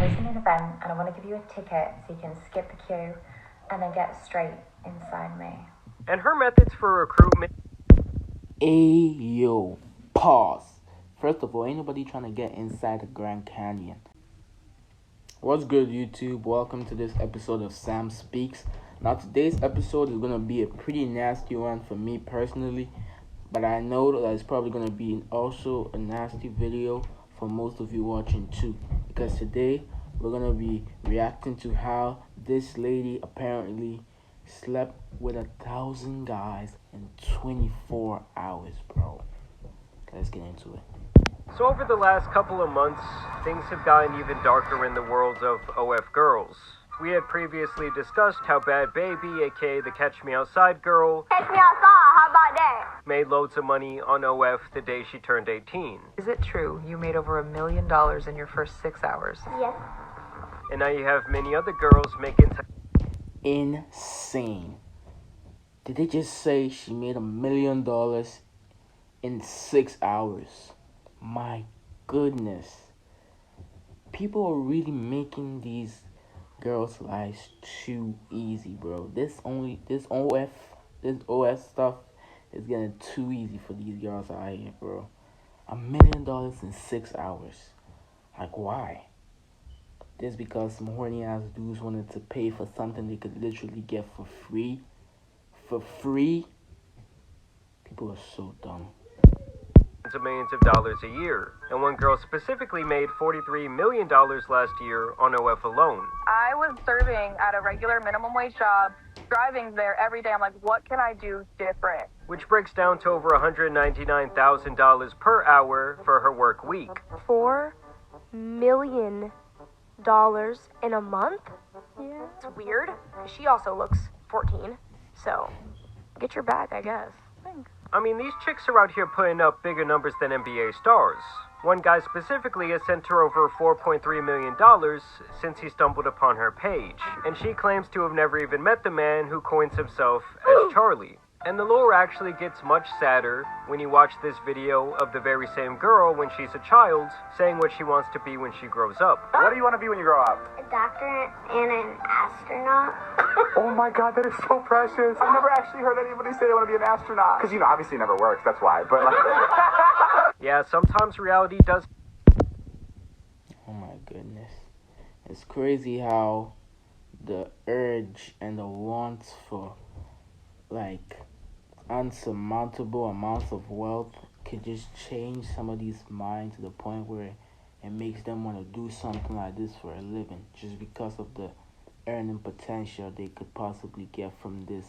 hosting an event and I want to give you a ticket so you can skip the queue and then get straight inside me. And her methods for recruitment. Yo, pause. First of all, ain't nobody trying to get inside the Grand Canyon. What's good, YouTube? Welcome to this episode of Sam Speaks. Now, today's episode is going to be a pretty nasty one for me personally, but I know that it's probably going to be also a nasty video for most of you watching too, because today we're going to be reacting to how this lady apparently slept with 1,000 guys in 24 hours, bro. Let's get into it. So over the last couple of months, things have gotten even darker in the world of OF girls. We had previously discussed how Bad Baby, aka the Catch Me Outside girl, Catch me outside, how about that? made loads of money on OF the day she turned 18. Is it true you made over $1 million in your first 6 hours? Yes. And now you have many other girls making... Insane. Did they just say she made $1 million in 6 hours? My goodness. People are really making these girls' lives too easy, bro. This OF stuff is getting too easy for these girls out here, bro. $1 million in 6 hours. Like, why? Just because some horny ass dudes wanted to pay for something they could literally get for free? For free? People are so dumb. ...of millions of dollars a year. And one girl specifically made $43 million last year on OF alone. I was serving at a regular minimum wage job, driving there every day. I'm like, what can I do different? Which breaks down to over $199,000 per hour for her work week. $4 million in a month? Yeah. It's weird. She also looks 14, so get your bag, I guess. Thanks. I mean, these chicks are out here putting up bigger numbers than NBA stars. One guy specifically has sent her over $4.3 million since he stumbled upon her page, and she claims to have never even met the man who coins himself as Charlie. And the lore actually gets much sadder when you watch this video of the very same girl when she's a child saying what she wants to be when she grows up. What do you want to be when you grow up? A doctor and an astronaut. Oh my god, that is so precious. I've never actually heard anybody say they want to be an astronaut. Because, obviously it never works, that's why. But Yeah, sometimes reality does... Oh my goodness. It's crazy how the urge and the wants for, like, unsurmountable amounts of wealth could just change some of these minds to the point where it makes them want to do something like this for a living just because of the earning potential they could possibly get from this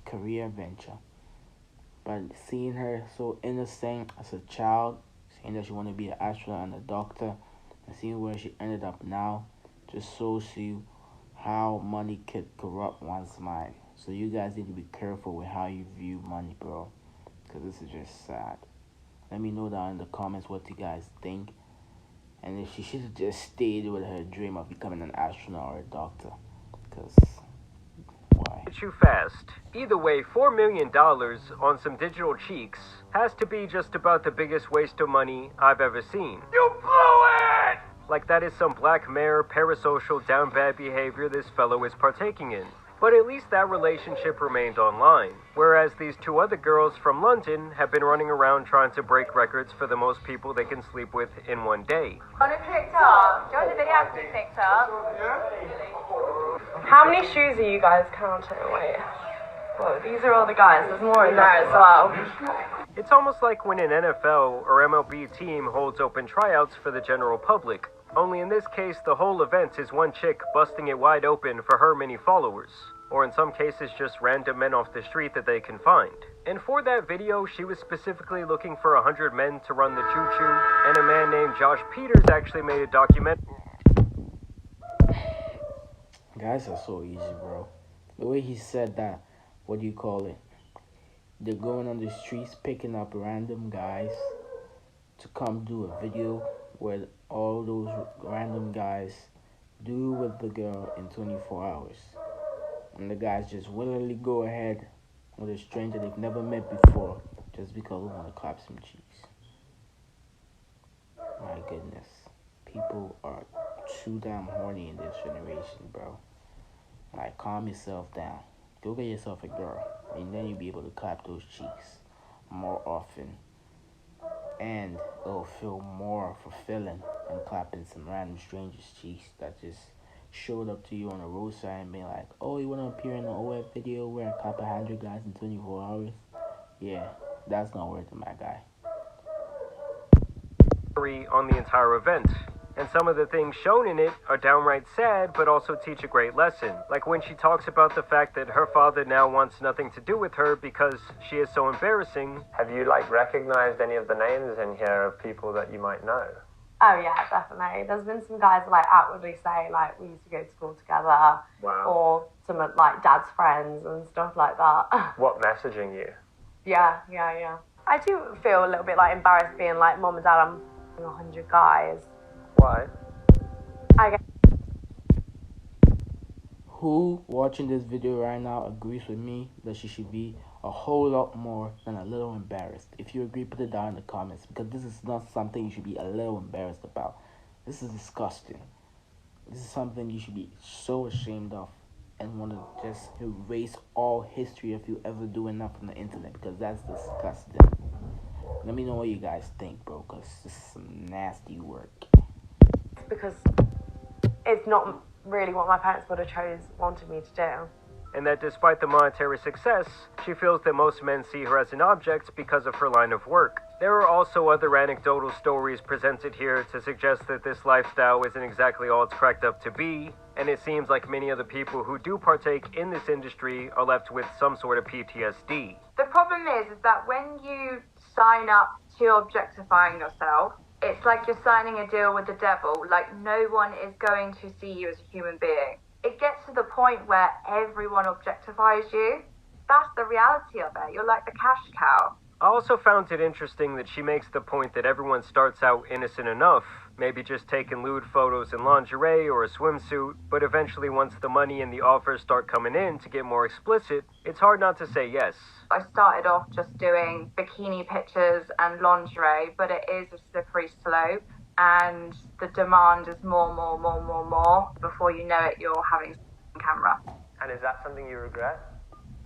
career venture. But seeing her so innocent as a child, saying that she wanted to be an astronaut and a doctor, and seeing where she ended up now, just shows you how money could corrupt one's mind. So you guys need to be careful with how you view money, bro, because this is just sad. Let me know down in the comments what you guys think, and if she should have just stayed with her dream of becoming an astronaut or a doctor, because why? Too fast. Either way, $4 million on some digital cheeks has to be just about the biggest waste of money I've ever seen. you blew it! Like that is some Black Mirror parasocial down bad behavior this fellow is partaking in. But at least that relationship remained online, whereas these two other girls from London have been running around trying to break records for the most people they can sleep with in one day. On a TikTok. Join the video on TikTok. How many shoes are you guys counting? Wait. Whoa, these are all the guys. There's more in there as well. It's almost like when an NFL or MLB team holds open tryouts for the general public. Only in this case, the whole event is one chick busting it wide open for her many followers. Or in some cases, just random men off the street that they can find. And for that video, she was specifically looking for 100 men to run the choo-choo, and a man named Josh Peters actually made a document. Guys are so easy, bro. The way he said that, what do you call it? They're going on the streets picking up random guys to come do a video where all those random guys do with the girl in 24 hours. And the guys just willingly go ahead with a stranger they've never met before just because we want to clap some cheeks. My goodness. People are too damn horny in this generation, bro. Like, calm yourself down. Go get yourself a girl, and then you'll be able to clap those cheeks more often. And it'll feel more fulfilling than clapping some random stranger's cheeks that just showed up to you on the roadside and being like, oh, you want to appear in an OF video where I clap 100 guys in 24 hours? Yeah, that's not worth it, my guy. On the entire event. And some of the things shown in it are downright sad, but also teach a great lesson. Like when she talks about the fact that her father now wants nothing to do with her because she is so embarrassing. Have you, recognized any of the names in here of people that you might know? Oh, yeah, definitely. There's been some guys that, outwardly say, we used to go to school together. Wow. Or some of, dad's friends and stuff like that. What messaging you? Yeah. I do feel a little bit, embarrassed being Mom and Dad, I'm 100 guys. Why? I guess. Who watching this video right now agrees with me that she should be a whole lot more than a little embarrassed? If you agree, put it down in the comments, because this is not something you should be a little embarrassed about. This is disgusting. This is something you should be so ashamed of and want to just erase all history if you ever do enough on the internet, because that's disgusting. Let me know what you guys think, bro, because this is some nasty work. Because it's not really what my parents would have wanted me to do. And that despite the monetary success, she feels that most men see her as an object because of her line of work. There are also other anecdotal stories presented here to suggest that this lifestyle isn't exactly all it's cracked up to be, and it seems like many of the people who do partake in this industry are left with some sort of PTSD. The problem is that when you sign up to objectifying yourself, it's like you're signing a deal with the devil. No one is going to see you as a human being. It gets to the point where everyone objectifies you. That's the reality of it. You're like the cash cow. I also found it interesting that she makes the point that everyone starts out innocent enough, maybe just taking lewd photos in lingerie or a swimsuit, but eventually once the money and the offers start coming in to get more explicit, it's hard not to say yes. I started off just doing bikini pictures and lingerie, but it is a slippery slope, and the demand is more. Before you know it, you're having a camera. And is that something you regret?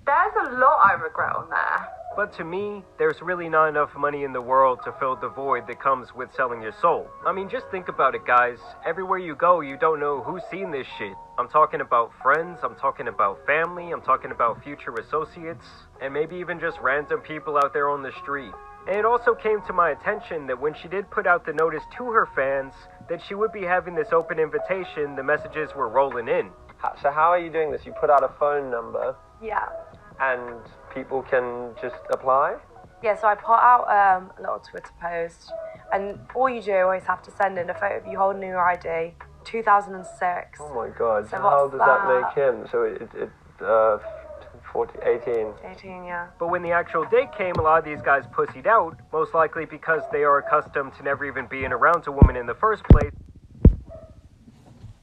There's a lot I regret on there. But to me, there's really not enough money in the world to fill the void that comes with selling your soul. I mean, just think about it, guys. Everywhere you go, you don't know who's seen this shit. I'm talking about friends, I'm talking about family, I'm talking about future associates, and maybe even just random people out there on the street. And it also came to my attention that when she did put out the notice to her fans that she would be having this open invitation, the messages were rolling in. So how are you doing this? You put out a phone number? Yeah. And people can just apply? Yeah, so I put out a little Twitter post, and all you do always have to send in a photo of you holding your ID, 2006. Oh my god, so how does that make him? So 18. 18, yeah. But when the actual date came, a lot of these guys pussied out, most likely because they are accustomed to never even being around a woman in the first place.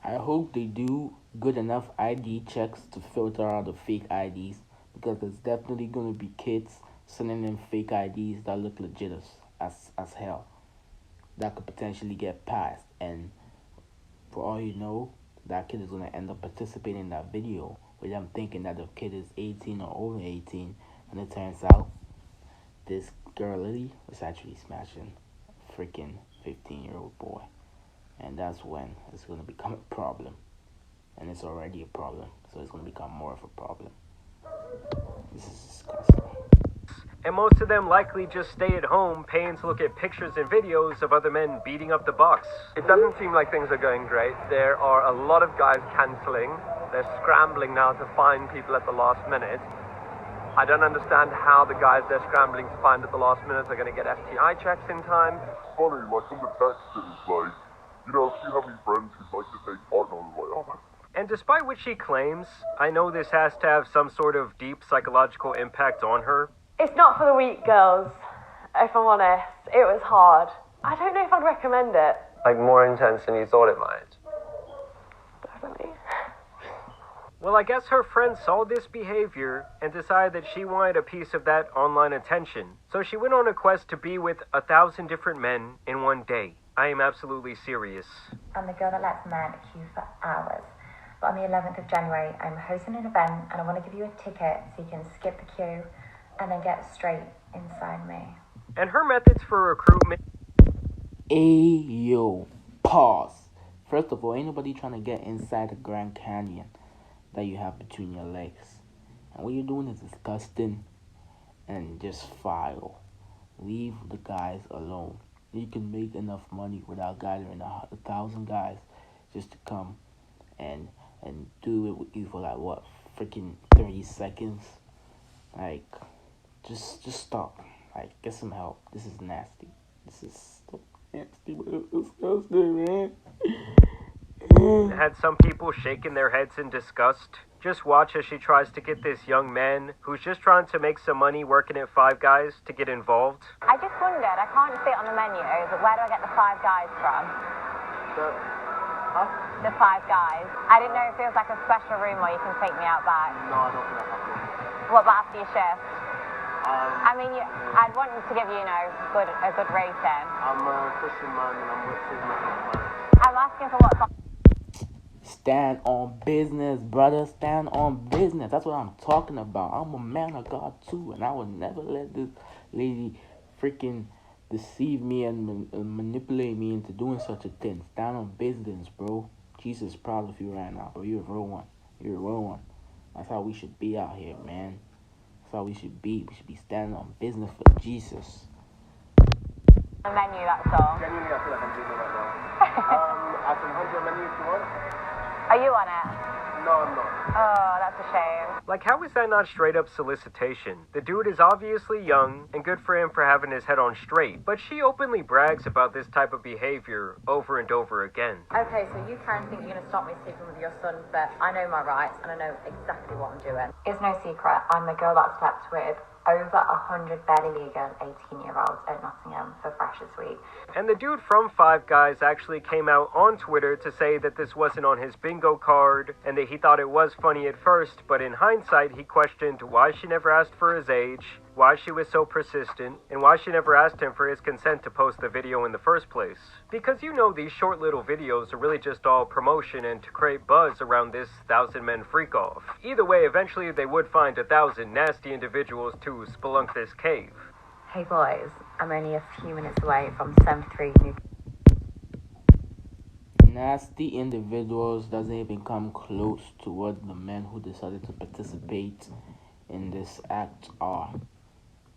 I hope they do good enough ID checks to filter out the fake IDs, because there's definitely going to be kids sending in fake IDs that look legit as hell. That could potentially get passed, and for all you know, that kid is going to end up participating in that video with them thinking that the kid is 18 or over 18, and it turns out this girl Lily was actually smashing a freaking 15-year-old boy. And that's when it's going to become a problem. And it's already a problem, so it's going to become more of a problem. This is disgusting. And most of them likely just stay at home paying to look at pictures and videos of other men beating up the box. It doesn't seem like things are going great. There are a lot of guys cancelling. They're scrambling now to find people at the last minute. I don't understand how the guys they're scrambling to find at the last minute are going to get STI checks in time. Funny, on the text it was if you have any friends who'd like to take part, and I was like, oh. And despite what she claims, I know this has to have some sort of deep psychological impact on her. It's not for the weak, girls. If I'm honest, it was hard. I don't know if I'd recommend it. More intense than you thought it might. Definitely. Well, I guess her friend saw this behavior and decided that she wanted a piece of that online attention. So she went on a quest to be with 1,000 different men in one day. I am absolutely serious. I'm the girl that lets men queue for hours. But on the 11th of January, I'm hosting an event and I want to give you a ticket so you can skip the queue and then get straight inside me. And her methods for recruitment... Ayo, pause. First of all, ain't nobody trying to get inside the Grand Canyon that you have between your legs. And what you're doing is disgusting and just foul. Leave the guys alone. You can make enough money without gathering 1,000 guys just to come and do it with you for like what, freaking 30 seconds. Like, just stop. Like, get some help. This is nasty. This is so nasty, but it's disgusting, man. Had some people shaking their heads in disgust. Just watch as she tries to get this young man who's just trying to make some money working at Five Guys to get involved. I just wondered, I can't see it on the menu, but where do I get the Five Guys from? The Five Guys. I didn't know if it was like a special room where you can take me out back. No, I don't think that's happening. What about after your shift? I mean, I'd want to give you, a good rating. I'm a Christian man and I'm with his Muslim. I'm asking for what's on. Stand on business, brother. Stand on business. That's what I'm talking about. I'm a man of God too, and I would never let this lady freaking deceive me and manipulate me into doing such a thing. Stand on business, bro. Jesus is proud of you right now, bro. You're a real one. You're a real one. That's how we should be out here, man. That's how we should be. We should be standing on business for Jesus. The menu, that's all. Genuinely, I feel like I'm doing it right now. I can hold your menu if you want. Are you on it? No, I'm not. Oh, that's a shame. Like, how is that not straight up solicitation? The dude is obviously young, and good for him for having his head on straight, but she openly brags about this type of behavior over and over again. Okay, so you can think you're going to stop me sleeping with your son, but I know my rights and I know exactly what I'm doing. It's no secret, I'm the girl that slept with over 100 barely legal 18-year-olds at Nottingham for Freshers Week. And the dude from Five Guys actually came out on Twitter to say that this wasn't on his bingo card and that he thought it was funny at first, but in hindsight he questioned why she never asked for his age, why she was so persistent, and why she never asked him for his consent to post the video in the first place. Because you know these short little videos are really just all promotion and to create buzz around this 1,000 men freak-off. Either way, eventually they would find 1,000 nasty individuals to spelunk this cave. Hey boys, I'm only a few minutes away from 73 New... Nasty individuals doesn't even come close to what the men who decided to participate in this act are.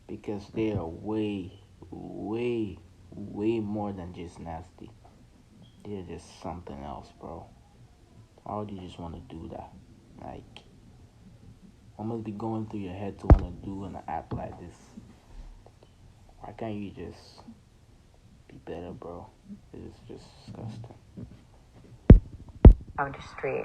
Because they are way, way, way more than just nasty. They're just something else, bro. Why would you just want to do that? Like, what must be going through your head to want to do an act like this? Why can't you just be better, bro? It's just disgusting. On the street,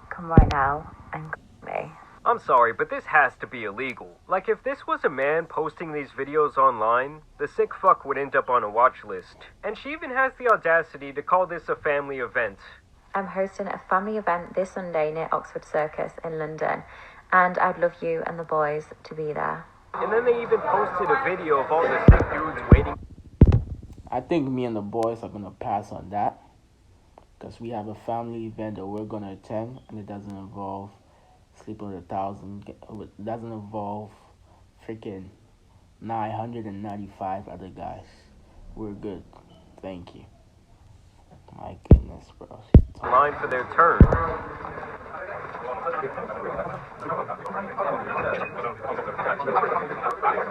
come right now and call me. I'm sorry, but this has to be illegal. Like, if this was a man posting these videos online, the sick fuck would end up on a watch list. And she even has the audacity to call this a family event. I'm hosting a family event this Sunday near Oxford Circus in London, and I'd love you and the boys to be there. And then they even posted a video of all the sick dudes waiting. I think me and the boys are gonna pass on that. Because we have a family event that we're gonna attend, and it doesn't involve sleeping with 1,000. It doesn't involve freaking 995 other guys. We're good. Thank you. My goodness, bro. Line for their turn.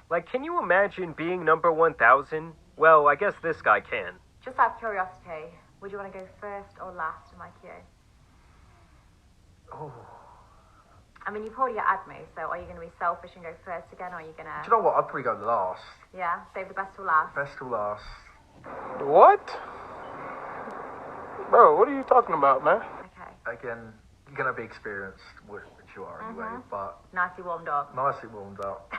Like, can you imagine being number 1,000? Well, I guess this guy can. Just out of curiosity, would you want to go first or last in my queue? Oh. I mean, you've already had me, so are you going to be selfish and go first again, or are you going to... Do you know what? I'd probably go last. Yeah? Save the best till last? Best till last. What? Bro, what are you talking about, man? Okay. Again, you're going to be experienced, which you are anyway, but... Nicely warmed up. Nicely warmed up.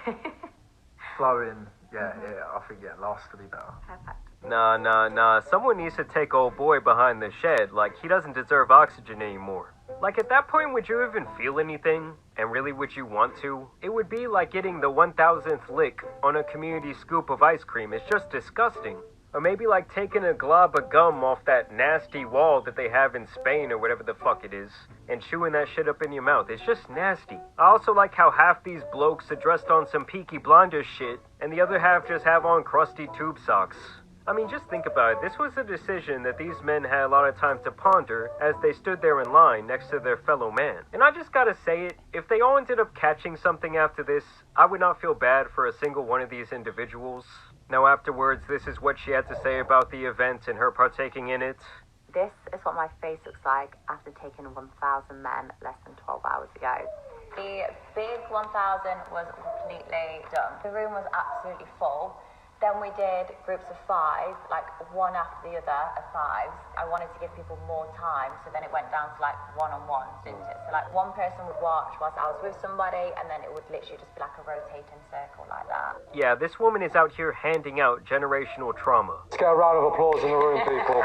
Flowing, yeah, I think, last to be better. Perfect. Nah. Someone needs to take old boy behind the shed. Like, he doesn't deserve oxygen anymore. Like, at that point, would you even feel anything? And really, would you want to? It would be like getting the 1,000th lick on a community scoop of ice cream. It's just disgusting. Or maybe like taking a glob of gum off that nasty wall that they have in Spain or whatever the fuck it is, and chewing that shit up in your mouth. It's just nasty. I also like how half these blokes are dressed on some Peaky Blinders shit, and the other half just have on crusty tube socks. I mean, just think about it. This was a decision that these men had a lot of time to ponder as they stood there in line next to their fellow man. And I just gotta say it, if they all ended up catching something after this, I would not feel bad for a single one of these individuals. Now afterwards, this is what she had to say about the event and her partaking in it. This is what my face looks like after taking 1,000 men less than 12 hours ago. The big 1,000 was completely done. The room was absolutely full. Then we did groups of 5, like one after the other of 5s. I wanted to give people more time, so then it went down to like one-on-ones, didn't it? So like one person would watch whilst I was with somebody, and then it would literally just be like a rotating circle like that. Yeah, this woman is out here handing out generational trauma. Let's get a round of applause in the room, people.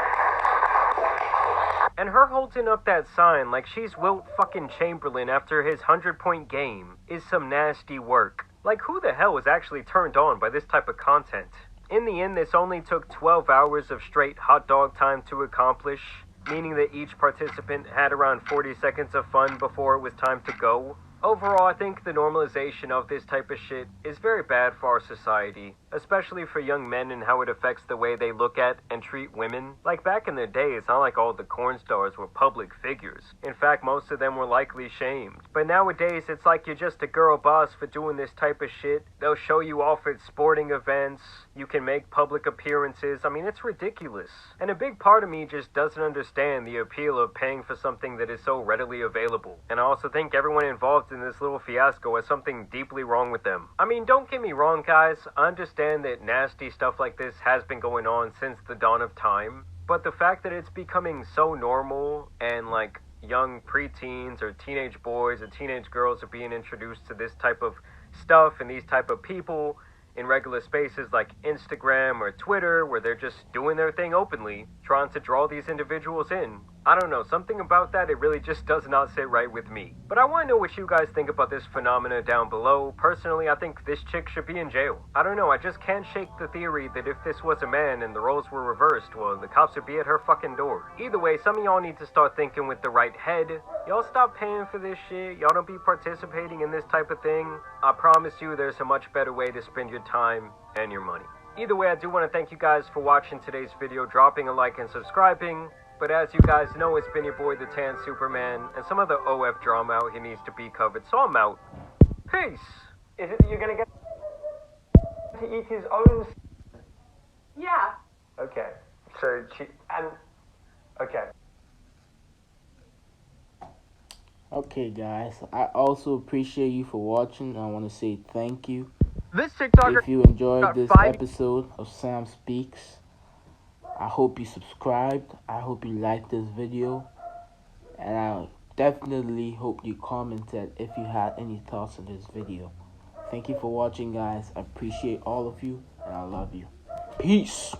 And her holding up that sign like she's Wilt fucking Chamberlain after his 100-point game is some nasty work. Like, who the hell is actually turned on by this type of content? In the end, this only took 12 hours of straight hot dog time to accomplish, meaning that each participant had around 40 seconds of fun before it was time to go. Overall, I think the normalization of this type of shit is very bad for our society, especially for young men and how it affects the way they look at and treat women. Like back in the day, it's not like all the corn stars were public figures. In fact, most of them were likely shamed. But nowadays, it's like you're just a girl boss for doing this type of shit. They'll show you off at sporting events. You can make public appearances. I mean, it's ridiculous. And a big part of me just doesn't understand the appeal of paying for something that is so readily available. And I also think everyone involved in this little fiasco has something deeply wrong with them. I mean, don't get me wrong, guys. I understand that nasty stuff like this has been going on since the dawn of time. But the fact that it's becoming so normal and like young preteens or teenage boys or teenage girls are being introduced to this type of stuff and these type of people in regular spaces like Instagram or Twitter, where they're just doing their thing openly, trying to draw these individuals in. I don't know, something about that, it really just does not sit right with me. But I want to know what you guys think about this phenomena down below. Personally, I think this chick should be in jail. I don't know, I just can't shake the theory that if this was a man and the roles were reversed, well, the cops would be at her fucking door. Either way, some of y'all need to start thinking with the right head. Y'all stop paying for this shit. Y'all don't be participating in this type of thing. I promise you there's a much better way to spend your time and your money. Either way, I do want to thank you guys for watching today's video, dropping a like and subscribing. But as you guys know, it's been your boy, the Tan Superman, and some other OF drama out here needs to be covered, so I'm out. Peace! Is it that you're gonna get to eat his own? Yeah. Okay. So okay. Okay, guys, I also appreciate you for watching. I want to say thank you. This TikToker If you enjoyed got this 5 episode of Sam Speaks, I hope you subscribed. I hope you liked this video. And I definitely hope you commented if you had any thoughts on this video. Thank you for watching, guys. I appreciate all of you, and I love you. Peace.